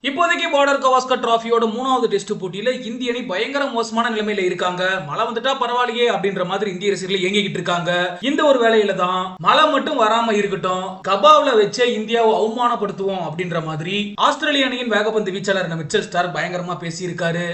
இப்போதைக்கு பார்டர் கவாஸ்கர் டிராஃபியோட மூணாவது டெஸ்ட் போட்டியில இந்திய அணி பயங்கர மோசமான நிலைமையில இருக்காங்க. மழை வந்துட்டா பரவாயில்லையே அப்படின்ற மாதிரி இந்திய ரசிகர்கள் இயங்கிக்கிட்டு இருக்காங்க. இந்த ஒரு வேளையில தான் மழை மட்டும் வராம இருக்கட்டும், கபாவ்ல வச்சே இந்தியாவை அவமானப்படுத்துவோம் அப்படின்ற மாதிரி ஆஸ்திரேலிய அணியின் வேகப்பந்து வீச்சாளர் மிச்சல் ஸ்டார்க் பயங்கரமா பேசியிருக்காரு.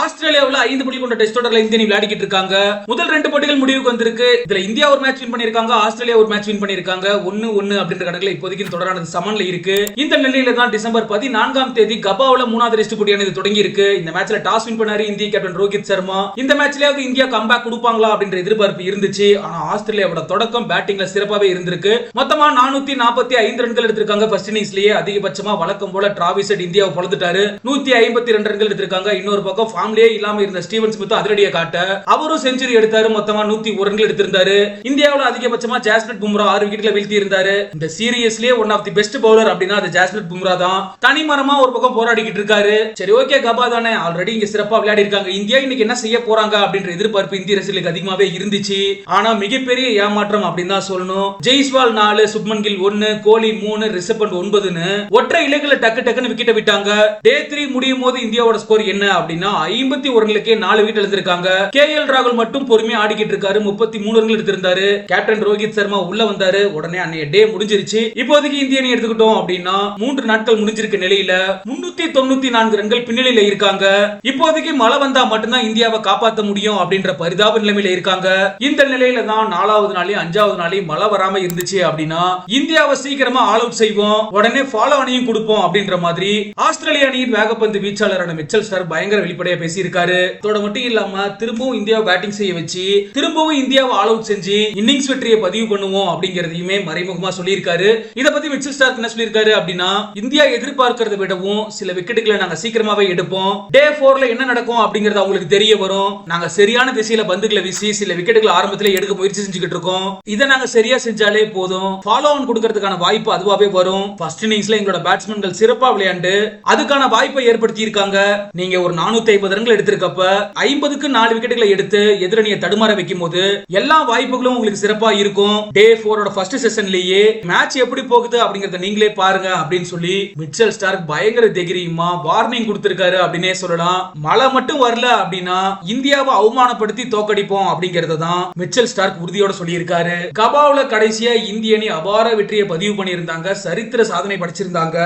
ஆஸ்திரேலியாவுல 5 புள்ளி கொண்ட டெஸ்ட் தொடர்ல இந்திய அணி விளையாடிக்கிட்டு இருக்காங்க. முதல் 2 போட்டிகள் முடிவுக்கு வந்திருக்கு. இதுல இந்தியா ஒரு மேட்ச் வின் பண்ணிருக்காங்க, ஆஸ்திரேலியா ஒரு மேட்ச் வின் பண்ணிருக்காங்க. 1-1 அப்படின்ற கணக்குல இப்போதைக்கு தொடரானது சமன்ல இருக்கு. இந்த நிலையில தான் டிசம்பர் 14ஆம் தேதி கபாவ்ல மூணாவது டெஸ்ட் போட்டியானது தொடங்கி இருக்கு. இந்த மேட்ச்ல டாஸ் வின் பண்ணாரு இந்திய கேப்டன் ரோஹித் சர்மா. இந்த மேட்ச்லயாவது இந்தியா கம்பேக் கொடுப்பாங்களா அப்படின்ற எதிர்பார்ப்பு இருந்துச்சு. ஆனா ஆஸ்திரேலியாவோட தொடக்கம் பேட்டிங்ல சிறப்பாவே இருந்திருக்கு. மொத்தமா 445 ரன்கள் எடுத்திருக்காங்க. ஃபர்ஸ்ட் இன்னிங்ஸ்லயே அதிகபட்சமா வழக்கம் போல டிராவிஸ் ஹெட் இந்தியாவை பொளந்துட்டாரு. 152 ரன்கள் எடுத்திருக்காங்க. இன்னொரு பக்கம் ஃபார்ம்லயே இல்லாம இருந்த ஸ்டீவன் ஸ்மித் அதிரடியை காட்ட அவரும் செஞ்சுரி எடுத்தாரு. மொத்தமா 101 ரன்கள் எடுத்திருந்தாரு. இந்தியாவுல அதிகபட்சமா ஜாஸ்பிரிட் பும்ரா 6 விக்கெட்ல வீழ்த்தி இருந்தாரு. இந்த சீரியஸ்லயே one of the best bowler அப்படின்னா அது ஜாஸ்பிரிட் பும்ரா தான். தனிமரமா ஒரு பக்கம் போராடிக்கிட்டு இருக்காரு. சரி ஓகே, கபா தானே, ஆல்ரெடி இங்க சிறப்பா விளையாடி இருக்காங்க. இந்தியா இன்னைக்கு என்ன செய்ய போறாங்க அப்படின்ற எதிர்பார்ப்பு இந்திய ரசிகர்களுக்கு அதிகமாவே இருந்துச்சு. ஆனா மிகப்பெரிய ஏமாற்றம் அப்படின்னு தான் சொல்லணும். ஜெய்ஸ்வால் 4, சுப்மன் கில் 1, கோலி 3, ரிஷப் பண்ட் 9ன்னு ஒற்றை இலக்குல டக்குன்னு விக்கெட் விட்டாங்க. டே 3 முடியும் போது இந்தியாவோட ஸ்கோர் என்ன அப்படின்னா 51 ரன்களுக்கே 4 விக்கெட் எடுத்திருக்காங்க. கேஎல் ராகுல் மட்டும் பொறுமையா ஆடிக்கிட்டு இருக்காரு. 33 ரன்கள் எடுத்திருந்தாரு. கேப்டன் ரோஹித் சர்மா உள்ள வந்தாரு. உடனே அன்னைய டே முடிஞ்சிருச்சு. இப்போதைக்கு இந்திய அணி எடுத்துக்கிட்டோம் அப்படின்னா 3 நாட்கள் முடிஞ்சிருக்க நிலையில 394 ரன்கள் பின்னணியில இருக்காங்க. இப்போதைக்கு மழை வந்தா மட்டும்தான் இந்தியாவை காப்பாற்ற முடியும் அப்படின்ற பரிதாப நிலைமையில இருக்காங்க. இந்த நிலையில தான் 4வது நாளையும் 5வது நாளையும் மழை வராம இருந்துச்சு அப்படின்னா இந்தியாவை சீக்கிரமா ஆல் அவுட் செய்வோம், உடனே ஃபாலோ அணியும் கொடுப்போம் அப்படின்ற மாதிரி ஆஸ்திரேலிய அணியின் வேகப்பந்து வீச்சாளரான மிச்சல் ஸ்டார்க் பயங்கர வெளிப்படையா பேசியிருக்காரு. அதோட மட்டும் இல்லாம திரும்பவும் இந்தியாவை பேட்டிங் செய்ய வச்சு திரும்பவும் இந்தியாவை ஆல் அவுட் செஞ்சு இன்னிங்ஸ் வெற்றியை பதிவு பண்ணுவோம் அப்படிங்கறதையுமே மறைமுகமா சொல்லியிருக்காரு. இத பத்தி மிச்சல் ஸ்டார்க் என்ன சொல்லியிருக்காரு அப்படின்னா, இந்தியா எதிர்பார்க்கிறத விடவும் சில விக்கெட்டுகளை நாங்க சீக்கிரமாவே எடுப்போம். டே 4ல என்ன நடக்கும் அப்படிங்கறது அவங்களுக்கு தெரிய வரும். நாங்க சரியான திசையில பந்துகளை வீசி சில விக்கெட்டுகளை ஆரம்பத்திலே எடுக்க முயற்சி செஞ்சுக்கிட்டு இருக்கோம். இதை நாங்க சரியா செஞ்சாலே போதும், ஃபாலோ ஆன் கொடுக்கிறதுக்கான வாய்ப்பு அதுவாவே வரும். ஃபர்ஸ்ட் இன்னிங்ஸ்ல எங்களோட பேட்ஸ்மேன்கள் சிறப்பா விளையாண்டு அதுக்கான வாய்ப்பை ஏற்படுத்தி இருக்காங்க. நீங்க ஒரு 450 ரன்கள் எடுத்திருக்கப்ப 50க்கு 4 விக்கெட்டுகளை எடுத்து எதிரணியை தடுமாற வைக்கும் போது எல்லா வாய்ப்புகளும் உங்களுக்கு சிறப்பா இருக்கும். டே 4ஓட ஃபர்ஸ்ட் செஷன்லயே மேட்ச் எப்படி போகுது அப்படிங்கறத நீங்களே பாருங்க அப்படின்னு சொல்லி மிச்சல் ஸ்டார்க் பயங்கர தைரியமா வார்னிங் கொடுத்திருக்காரு அப்படினே சொல்லலாம். மழை மட்டும் வரல அப்படின்னா இந்தியாவை அவமானப்படுத்தி தோக்கடிப்போம் அப்படிங்கறத தான் மிச்சல் ஸ்டார்க் உறுதியோட சொல்லியிருக்காரு. கபாவ்ல கடைசியா இந்திய அணி அபார வெற்றியை பதிவு பண்ணியிருந்தாங்க, சரித்திர சாதனை படைச்சிருந்தாங்க.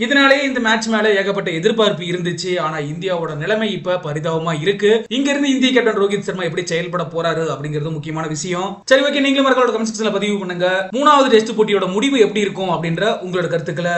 இதனாலேயே இந்த மேட்ச் மேல ஏகப்பட்ட எதிர்பார்ப்பு இருந்துச்சு. ஆனா இந்தியாவோட நிலைமை இப்ப பரிதாபமா இருக்கு. இங்க இருந்து இந்திய கேப்டன் ரோஹித் சர்மா எப்படி செயல்பட போறாரு அப்படிங்கிறது முக்கியமான விஷயம். சரி ஓகே, நீங்களும் மறக்காம கமெண்ட் செக்ஷன்ல பதிவு பண்ணுங்க. மூணாவது டெஸ்ட் போட்டியோட முடிவு எப்படி இருக்கும் அப்படின்ற உங்களோட கருத்துக்களை